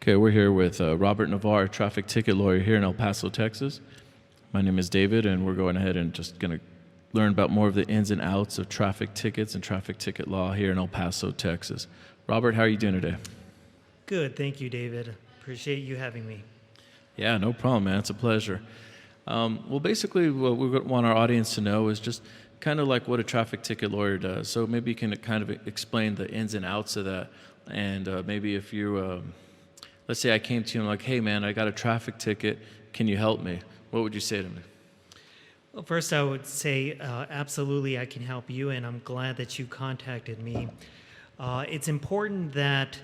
Okay, we're here with Robert Navar, traffic ticket lawyer here in El Paso, Texas. My name is David, and we're going ahead and just going to learn about more of the ins and outs of traffic tickets and traffic ticket law here in El Paso, Texas. Robert, how are you doing today? Good, thank you, David. Appreciate you having me. Yeah, no problem, man. It's a pleasure. Well, basically, what we want our audience to know is just kind of like what a traffic ticket lawyer does. So maybe you can kind of explain the ins and outs of that. And maybe if you, let's say I came to you and I'm like, hey, man, I got a traffic ticket. Can you help me? What would you say to me? Well, first, I would say absolutely I can help you, and I'm glad that you contacted me. It's important that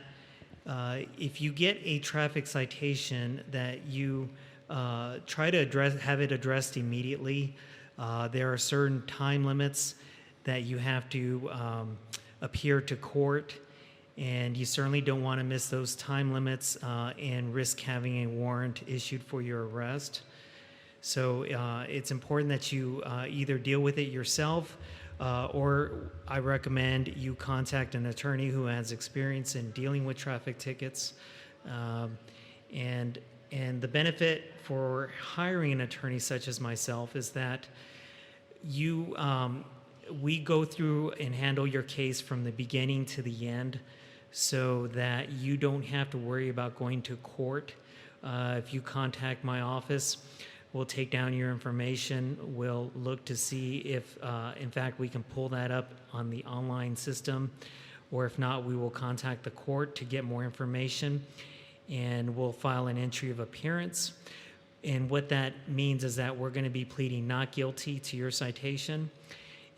if you get a traffic citation that you try to have it addressed immediately. There are certain time limits that you have to appear to court, and you certainly don't want to miss those time limits and risk having a warrant issued for your arrest. So it's important that you either deal with it yourself or I recommend you contact an attorney who has experience in dealing with traffic tickets. And the benefit for hiring an attorney such as myself is that we go through and handle your case from the beginning to the end so that you don't have to worry about going to court. If you contact my office, we'll take down your information. We'll look to see if, in fact, we can pull that up on the online system, or if not, we will contact the court to get more information, and we'll file an entry of appearance. And what that means is that we're going to be pleading not guilty to your citation,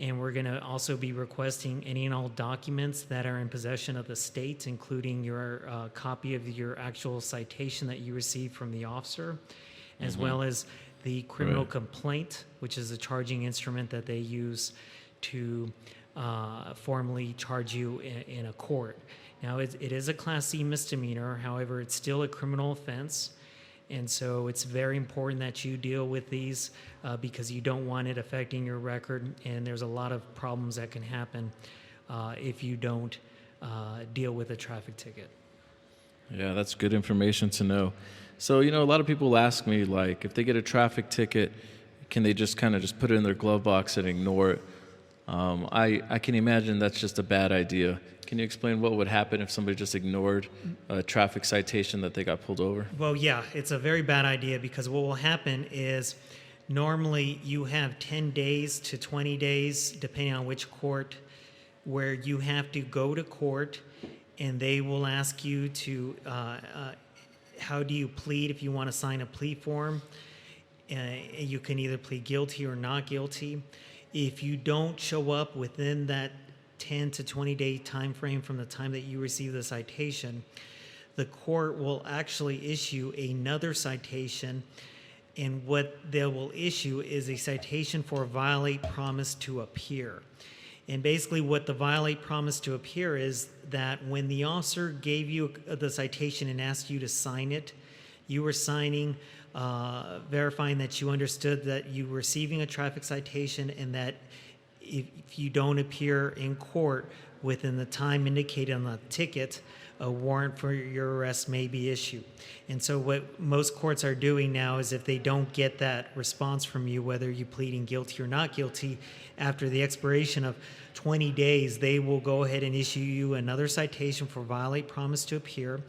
and we're going to also be requesting any and all documents that are in possession of the state, including your copy of your actual citation that you received from the officer, as well as the criminal complaint, which is a charging instrument that they use to formally charge you in a court. Now, it is a Class C misdemeanor. However, it's still a criminal offense. And so it's very important that you deal with these because you don't want it affecting your record. And there's a lot of problems that can happen if you don't deal with a traffic ticket. Yeah, that's good information to know. So, a lot of people ask me, like, if they get a traffic ticket, can they just kind of just put it in their glove box and ignore it? I can imagine that's just a bad idea. Can you explain what would happen if somebody just ignored a traffic citation that they got pulled over? Well, yeah, it's a very bad idea because what will happen is normally you have 10 days to 20 days, depending on which court, where you have to go to court and they will ask you to, how do you plead if you want to sign a plea form? You can either plead guilty or not guilty. If you don't show up within that 10 to 20 day time frame from the time that you receive the citation, the court will actually issue another citation, and what they will issue is a citation for violate promise to appear. And basically what the violate promise to appear is that when the officer gave you the citation and asked you to sign it, you were signing verifying that you understood that you were receiving a traffic citation and that if you don't appear in court within the time indicated on the ticket, a warrant for your arrest may be issued. And so what most courts are doing now is if they don't get that response from you, whether you're pleading guilty or not guilty, after the expiration of 20 days, they will go ahead and issue you another citation for violate promise to appear,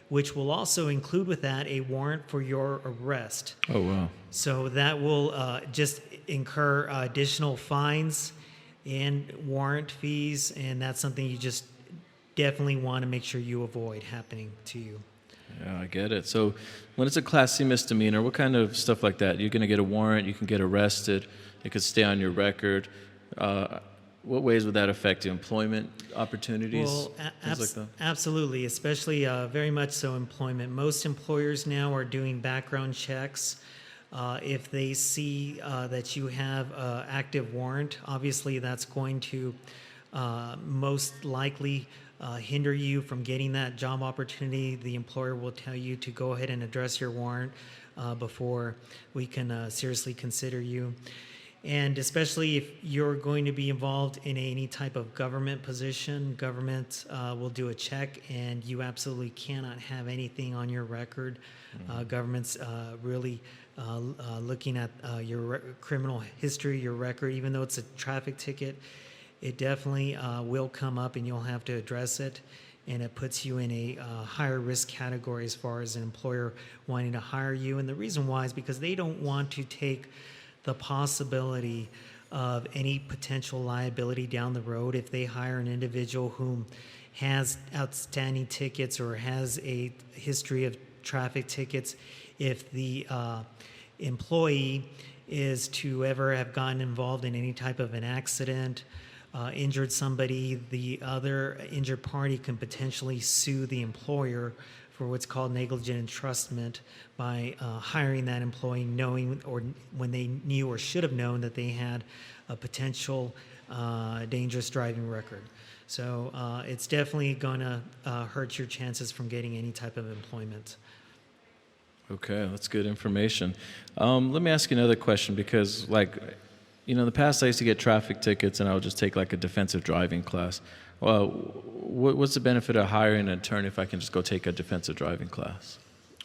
which will also include with that a warrant for your arrest. Oh, wow. So that will just incur additional fines and warrant fees, and that's something you just definitely want to make sure you avoid happening to you. Yeah, I get it. So when it's a Class C misdemeanor, what kind of stuff like that? You're going to get a warrant, you can get arrested, it could stay on your record. What ways would that affect you? Employment opportunities? Well, things like that? Absolutely, especially very much so employment. Most employers now are doing background checks. If they see that you have an active warrant, obviously that's going to most likely hinder you from getting that job opportunity. The employer will tell you to go ahead and address your warrant before we can seriously consider you. And especially if you're going to be involved in any type of government position, government will do a check, and you absolutely cannot have anything on your record. Government's really looking at your criminal history, your record. Even though it's a traffic ticket, it definitely will come up, and you'll have to address it. And it puts you in a higher risk category as far as an employer wanting to hire you. And the reason why is because they don't want to take the possibility of any potential liability down the road if they hire an individual whom has outstanding tickets or has a history of traffic tickets. If the employee is to ever have gotten involved in any type of an accident, injured somebody, the other injured party can potentially sue the employer for what's called negligent entrustment by hiring that employee knowing, or when they knew or should have known, that they had a potential dangerous driving record. So it's definitely going to hurt your chances from getting any type of employment. Okay, that's good information. Let me ask you another question, because in the past I used to get traffic tickets and I would just take like a defensive driving class. Well, what's the benefit of hiring an attorney if I can just go take a defensive driving class?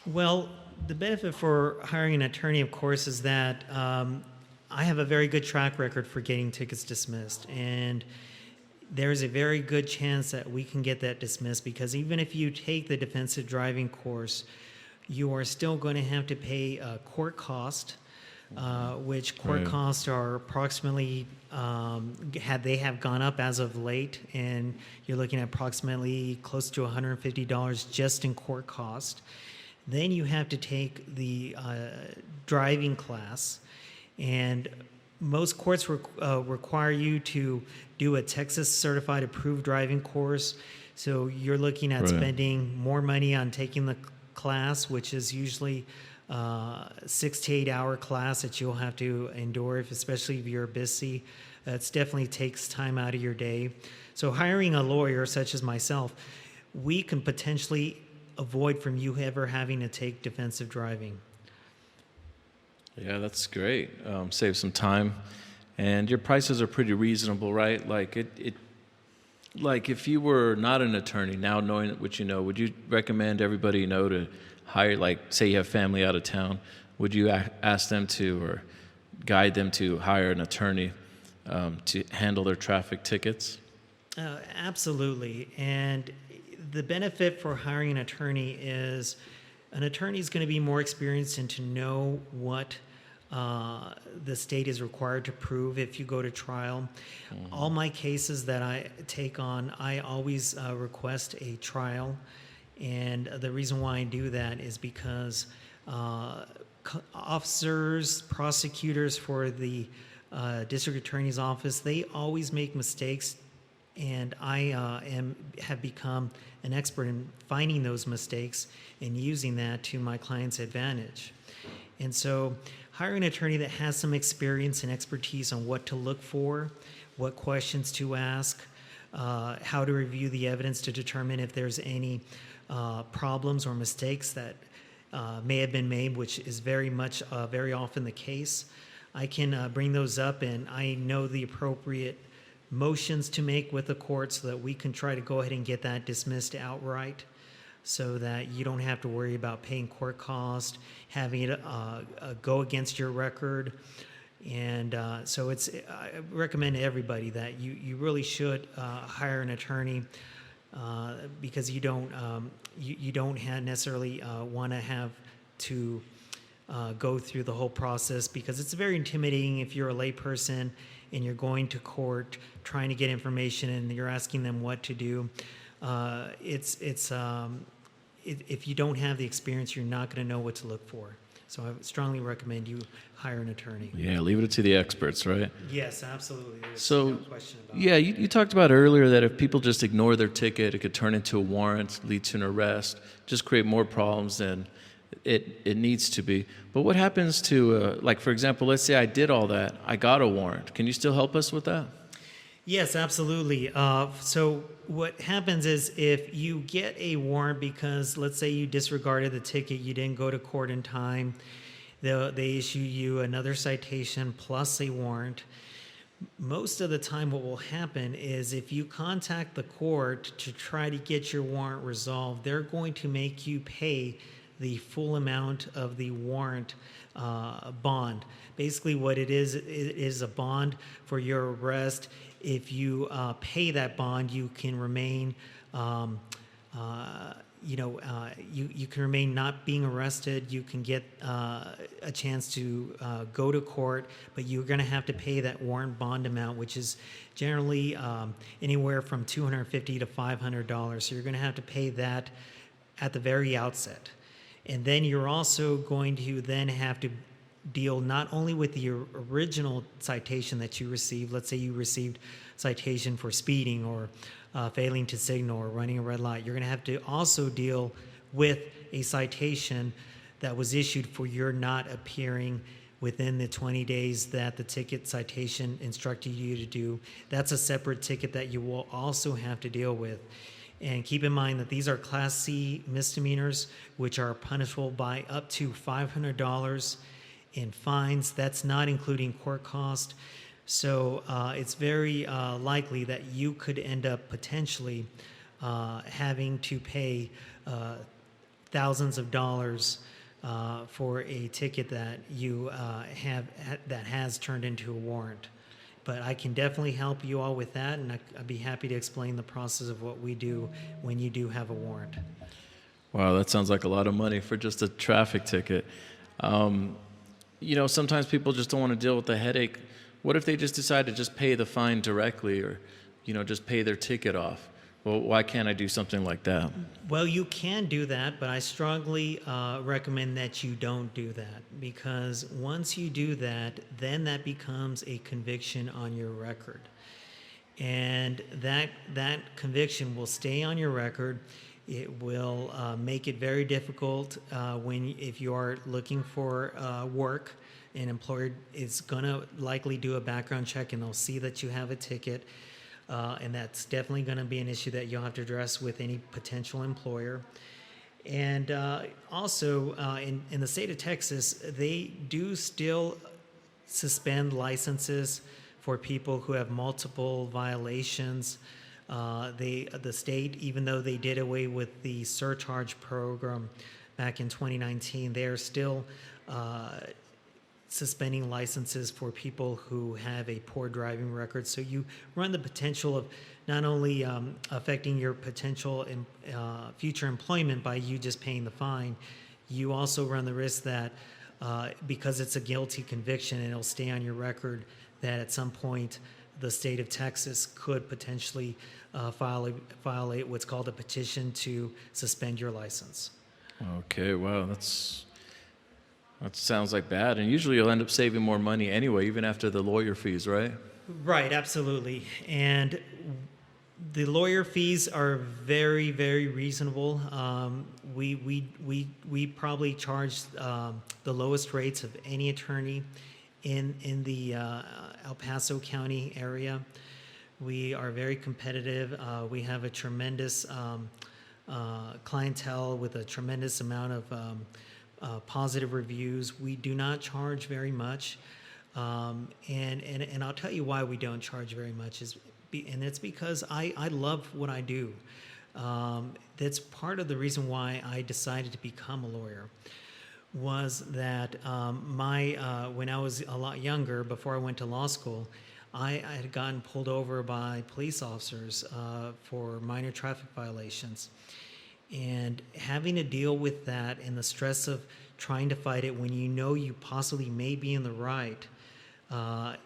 Well, the benefit for hiring an attorney, of course, is that I have a very good track record for getting tickets dismissed. And there's a very good chance that we can get that dismissed, because even if you take the defensive driving course, you are still going to have to pay a court cost, which court Right. costs are approximately, they have gone up as of late, and you're looking at approximately close to $150 just in court cost. Then you have to take the driving class, and most courts require you to do a Texas Certified Approved Driving course. So you're looking at Right. spending more money on taking the class, which is usually 6 to 8 hour class that you'll have to endure, especially if you're busy. It definitely takes time out of your day. So hiring a lawyer such as myself, we can potentially avoid from you ever having to take defensive driving. Yeah, that's great. Save some time, and your prices are pretty reasonable, right? Like if you were not an attorney, now knowing what you know, would you recommend everybody you know to hire, like say you have family out of town, would you ask them to, or guide them to hire an attorney to handle their traffic tickets? Absolutely. And the benefit for hiring an attorney is an attorney is going to be more experienced and to know what the state is required to prove if you go to trial. All my cases that I take on, I always request a trial. And the reason why I do that is because officers, prosecutors for the district attorney's office, they always make mistakes, and I have become an expert in finding those mistakes and using that to my client's advantage. And so hiring an attorney that has some experience and expertise on what to look for, what questions to ask, how to review the evidence to determine if there's any problems or mistakes that may have been made, which is very often the case. I can bring those up, and I know the appropriate motions to make with the court so that we can try to go ahead and get that dismissed outright, so that you don't have to worry about paying court cost, having it go against your record. And so I recommend to everybody that you really should hire an attorney, because you don't necessarily want to have to go through the whole process, because it's very intimidating if you're a layperson and you're going to court trying to get information and you're asking them what to do. If you don't have the experience, you're not going to know what to look for. So I strongly recommend you hire an attorney. Yeah, leave it to the experts, right? Yes, absolutely. There's So, no question about yeah, you talked about earlier that if people just ignore their ticket, it could turn into a warrant, lead to an arrest, just create more problems than it needs to be. But what happens to, like, for example, let's say I did all that, I got a warrant. Can you still help us with that? Yes, absolutely. So what happens is if you get a warrant because, let's say, you disregarded the ticket, you didn't go to court in time, They issue you another citation plus a warrant. Most of the time what will happen is if you contact the court to try to get your warrant resolved, they're going to make you pay the full amount of the warrant bond. Basically what it is a bond for your arrest. If you pay that bond, you can remain you can remain not being arrested. You can get a chance to go to court, but you're going to have to pay that warrant bond amount, which is generally anywhere from $250 to $500. So you're going to have to pay that at the very outset. And then you're also going to then have to deal not only with the original citation that you received. Let's say you received citation for speeding or failing to signal or running a red light. You're going to have to also deal with a citation that was issued for your not appearing within the 20 days that the ticket citation instructed you to do. That's a separate ticket that you will also have to deal with. And keep in mind that these are Class C misdemeanors, which are punishable by up to $500 in fines. That's not including court cost. So it's very likely that you could end up potentially having to pay thousands of dollars for a ticket that you that has turned into a warrant. But I can definitely help you all with that, and I'd be happy to explain the process of what we do when you do have a warrant. Wow, that sounds like a lot of money for just a traffic ticket. Sometimes people just don't want to deal with the headache. What if they just decide to just pay the fine directly or, just pay their ticket off? Well, why can't I do something like that? Well, you can do that, but I strongly recommend that you don't do that, because once you do that, then that becomes a conviction on your record. And that conviction will stay on your record. It will make it very difficult if you are looking for work. An employer is going to likely do a background check, and they'll see that you have a ticket. And that's definitely going to be an issue that you'll have to address with any potential employer. And also, in the state of Texas, they do still suspend licenses for people who have multiple violations. The state, even though they did away with the surcharge program back in 2019, they are still suspending licenses for people who have a poor driving record. So you run the potential of not only affecting your potential future employment by you just paying the fine, you also run the risk that because it's a guilty conviction and it'll stay on your record, that at some point the state of Texas could potentially violate what's called a petition to suspend your license. Okay, wow, that sounds like bad. And usually you'll end up saving more money anyway, even after the lawyer fees, right? Right, absolutely. And the lawyer fees are very, very reasonable. We probably charge the lowest rates of any attorney in the El Paso County area. We are very competitive. We have a tremendous clientele with a tremendous amount of positive reviews. We do not charge very much, and I'll tell you why we don't charge very much and it's because I love what I do. That's part of the reason why I decided to become a lawyer, was that when I was a lot younger, before I went to law school, I had gotten pulled over by police officers for minor traffic violations. And having to deal with that and the stress of trying to fight it when you know you possibly may be in the right,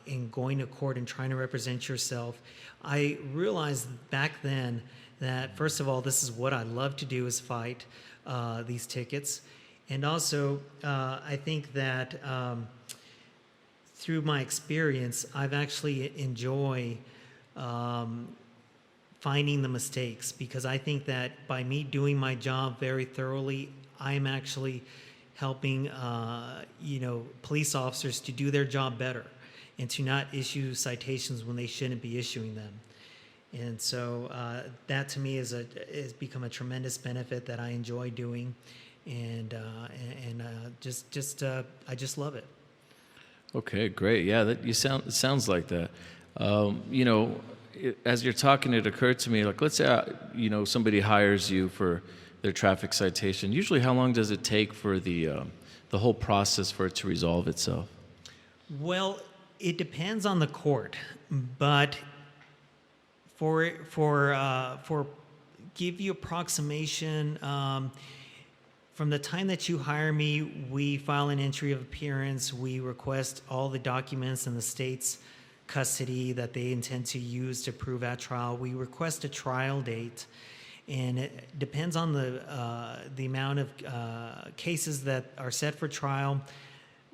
in going to court and trying to represent yourself, I realized back then that, first of all, this is what I love to do, is fight these tickets. And also, I think that through my experience, I've actually enjoyed finding the mistakes, because I think that by me doing my job very thoroughly, I'm actually helping police officers to do their job better and to not issue citations when they shouldn't be issuing them. And so that to me has become a tremendous benefit that I enjoy doing. and I just love it. Okay, great. Yeah, it sounds like that. You know, as you're talking, it occurred to me, like, let's say, you know, somebody hires you for their traffic citation. Usually, how long does it take for the whole process for it to resolve itself? Well, it depends on the court, but for give you approximation, from the time that you hire me, we file an entry of appearance. We request all the documents in the state's custody that they intend to use to prove at trial. We request a trial date, and it depends on the amount of cases that are set for trial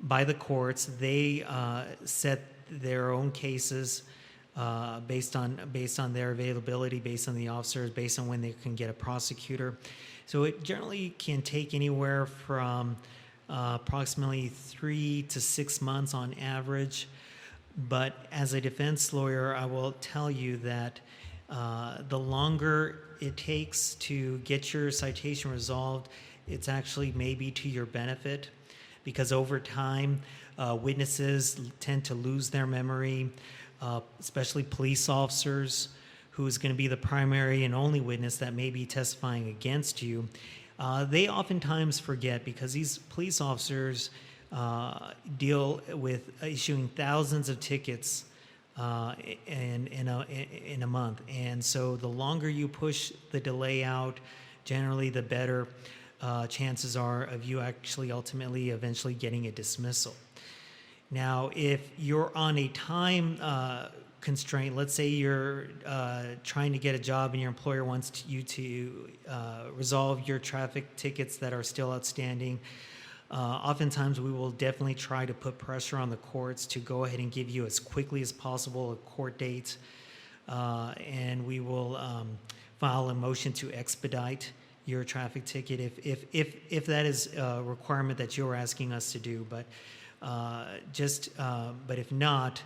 by the courts. They set their own cases based on their availability, based on the officers, based on when they can get a prosecutor. So it generally can take anywhere from approximately 3 to 6 months on average. But as a defense lawyer, I will tell you that the longer it takes to get your citation resolved, it's actually maybe to your benefit, because over time, witnesses tend to lose their memory, especially police officers, who is going to be the primary and only witness that may be testifying against you. They oftentimes forget, because these police officers deal with issuing thousands of tickets in a month. And so the longer you push the delay out, generally the better chances are of you actually ultimately eventually getting a dismissal. Now, if you're on a time constraint, let's say you're trying to get a job and your employer wants you to resolve your traffic tickets that are still outstanding, oftentimes we will definitely try to put pressure on the courts to go ahead and give you as quickly as possible a court date, and we will file a motion to expedite your traffic ticket if that is a requirement that you're asking us to do. But but if not,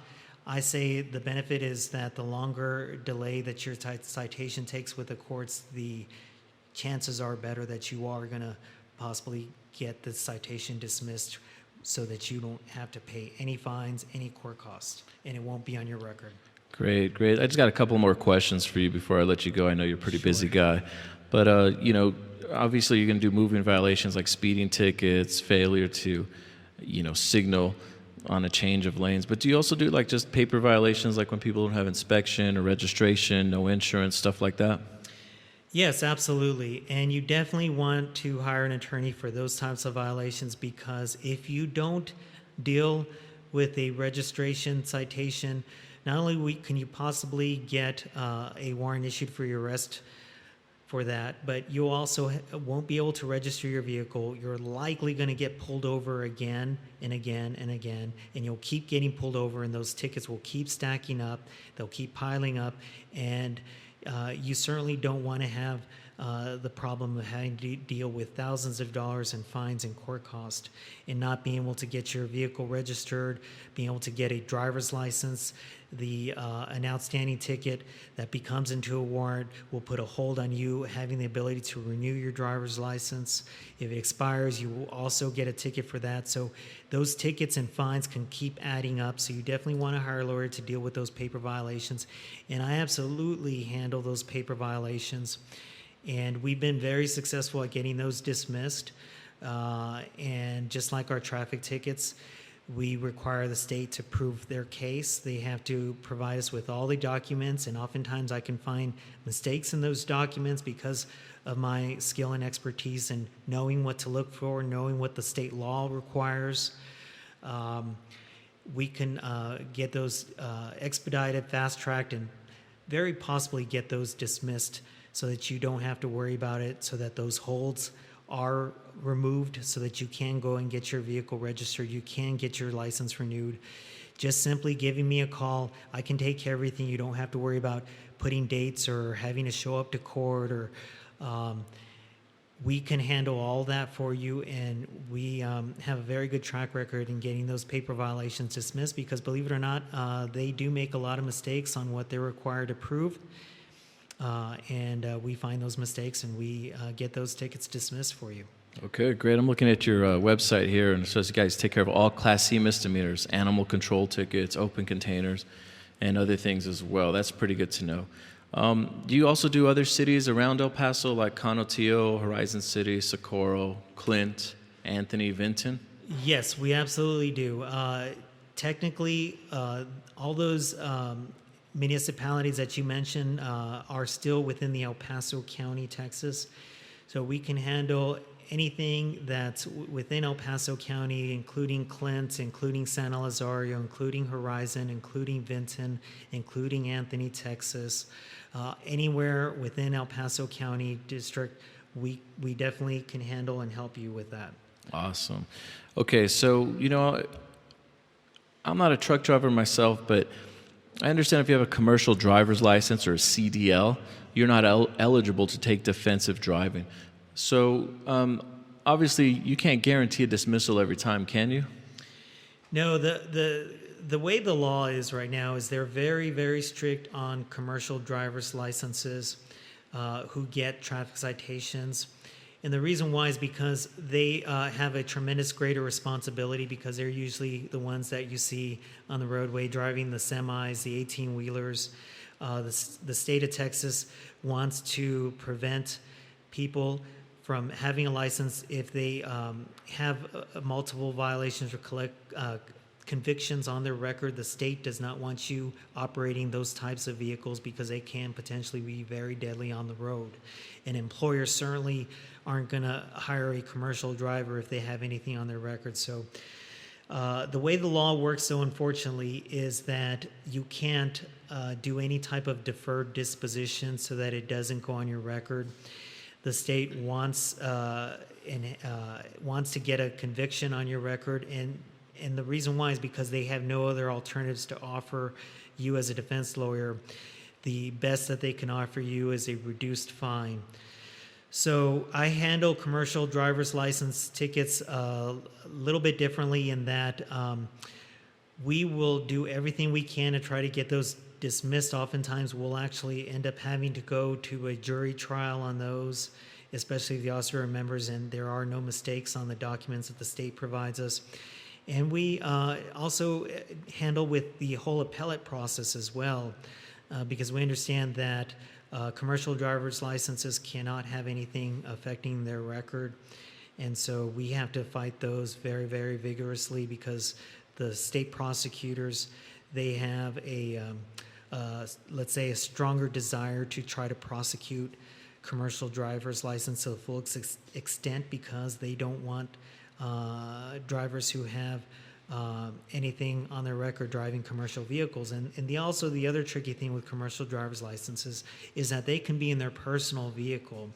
I say the benefit is that the longer delay that your citation takes with the courts, the chances are better that you are going to possibly get the citation dismissed, so that you don't have to pay any fines, any court costs, and it won't be on your record. Great, great. I just got a couple more questions for you before I let you go. I know you're a pretty busy guy. But, you know, obviously you're going to do moving violations like speeding tickets, failure to, you know, signal on a change of lanes. But do you also do like just paper violations, like when people don't have inspection or registration, no insurance, stuff like that? Yes, absolutely. And you definitely want to hire an attorney for those types of violations, because if you don't deal with a registration citation, not only can you possibly get a warrant issued for your arrest for that, but you also won't be able to register your vehicle. You're likely going to get pulled over again and again and again, and you'll keep getting pulled over, and those tickets will keep stacking up. They'll keep piling up, and you certainly don't want to have the problem of having to deal with thousands of dollars in fines and court costs, and not being able to get your vehicle registered, being able to get a driver's license. An outstanding ticket that becomes into a warrant will put a hold on you having the ability to renew your driver's license. If it expires, you will also get a ticket for that. So those tickets and fines can keep adding up. So you definitely want to hire a lawyer to deal with those paper violations. And I absolutely handle those paper violations. And we've been very successful at getting those dismissed. And just like our traffic tickets, we require the state to prove their case. They have to provide us with all the documents, and oftentimes I can find mistakes in those documents because of my skill and expertise in knowing what to look for, knowing what the state law requires. We can get those expedited, fast-tracked, and very possibly get those dismissed so that you don't have to worry about it, so that those holds are removed, so that you can go and get your vehicle registered, you can get your license renewed. Just simply giving me a call, I can take care of everything. You don't have to worry about putting dates or having to show up to court, or we can handle all that for you, and we have a very good track record in getting those paper violations dismissed, because believe it or not, they do make a lot of mistakes on what they're required to prove. And we find those mistakes, and we get those tickets dismissed for you. Okay, great. I'm looking at your website here, and it says you guys take care of all Class C misdemeanors, animal control tickets, open containers, and other things as well. That's pretty good to know. Do you also do other cities around El Paso, like Conotillo, Horizon City, Socorro, Clint, Anthony, Vinton? Yes, we absolutely do. Technically, all those municipalities that you mentioned are still within the El Paso County, Texas. So we can handle anything that's within El Paso County, including Clint, including San Elizario, including Horizon, including Vinton, including Anthony, Texas. Anywhere within El Paso County District, we definitely can handle and help you with that. Awesome. Okay, so, I'm not a truck driver myself, but I understand if you have a commercial driver's license or a CDL, you're not eligible to take defensive driving. So, obviously, you can't guarantee a dismissal every time, can you? No, the way the law is right now is they're very, very strict on commercial driver's licenses who get traffic citations. And the reason why is because they have a tremendous greater responsibility, because they're usually the ones that you see on the roadway driving the semis, the 18-wheelers. The state of Texas wants to prevent people from having a license if they have multiple violations or convictions on their record. The state does not want you operating those types of vehicles because they can potentially be very deadly on the road. And employers certainly aren't going to hire a commercial driver if they have anything on their record. So the way the law works, though, unfortunately, is that you can't do any type of deferred disposition so that it doesn't go on your record. The state wants wants to get a conviction on your record, and the reason why is because they have no other alternatives to offer you as a defense lawyer. The best that they can offer you is a reduced fine. So I handle commercial driver's license tickets a little bit differently in that we will do everything we can to try to get those dismissed. Oftentimes we'll actually end up having to go to a jury trial on those, especially if the officer remembers and there are no mistakes on the documents that the state provides us. And we also handle with the whole appellate process as well, because we understand that commercial driver's licenses cannot have anything affecting their record. And so we have to fight those very, very vigorously, because the state prosecutors, they have let's say, a stronger desire to try to prosecute commercial driver's license to the full extent, because they don't want drivers who have anything on their record driving commercial vehicles. And the other tricky thing with commercial driver's licenses is that they can be in their personal vehicle.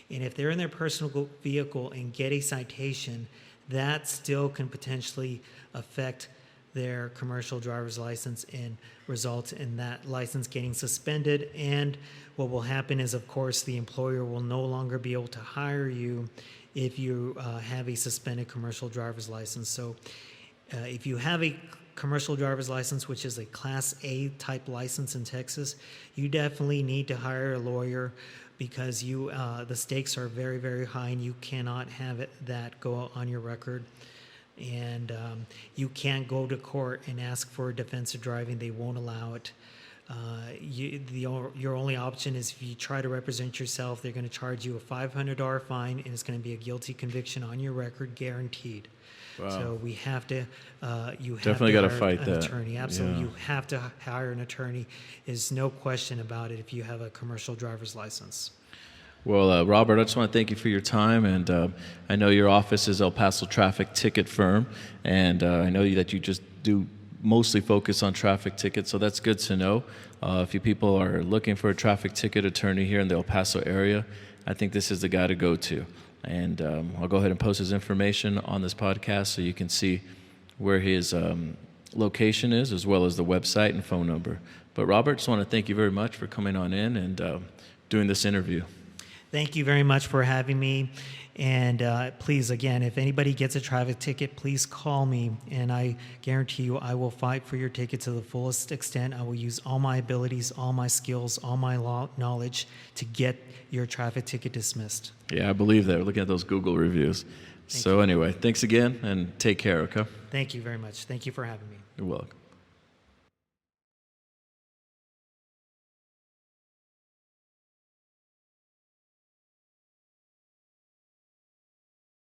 And if they're in their personal vehicle and get a citation, that still can potentially affect their commercial driver's license and result in that license getting suspended. And what will happen is, of course, the employer will no longer be able to hire you if you have a suspended commercial driver's license. So if you have a commercial driver's license, which is a Class A type license in Texas, you definitely need to hire a lawyer, because the stakes are very, very high, and you cannot have that go on your record. And you can't go to court and ask for defensive driving. They won't allow it. Your only option is, if you try to represent yourself, they're going to charge you a $500 fine, and it's going to be a guilty conviction on your record, guaranteed. Wow. So we have to, you have definitely got to fight an that. Attorney. Absolutely, yeah. You have to hire an attorney. There's no question about it if you have a commercial driver's license. Well, Robert, I just want to thank you for your time, and I know your office is El Paso Traffic Ticket Firm, and I know that you just do mostly focus on traffic tickets, so that's good to know. If you people are looking for a traffic ticket attorney here in the El Paso area, I think this is the guy to go to. And I'll go ahead and post his information on this podcast so you can see where his location is, as well as the website and phone number. But Robert, just want to thank you very much for coming on in and doing this interview. Thank you very much for having me. And please, again, if anybody gets a traffic ticket, please call me, and I guarantee you I will fight for your ticket to the fullest extent. I will use all my abilities, all my skills, all my law knowledge to get your traffic ticket dismissed. Yeah, I believe that. Looking at those Google reviews. So anyway, thanks again, and take care, okay? Thank you very much. Thank you for having me. You're welcome.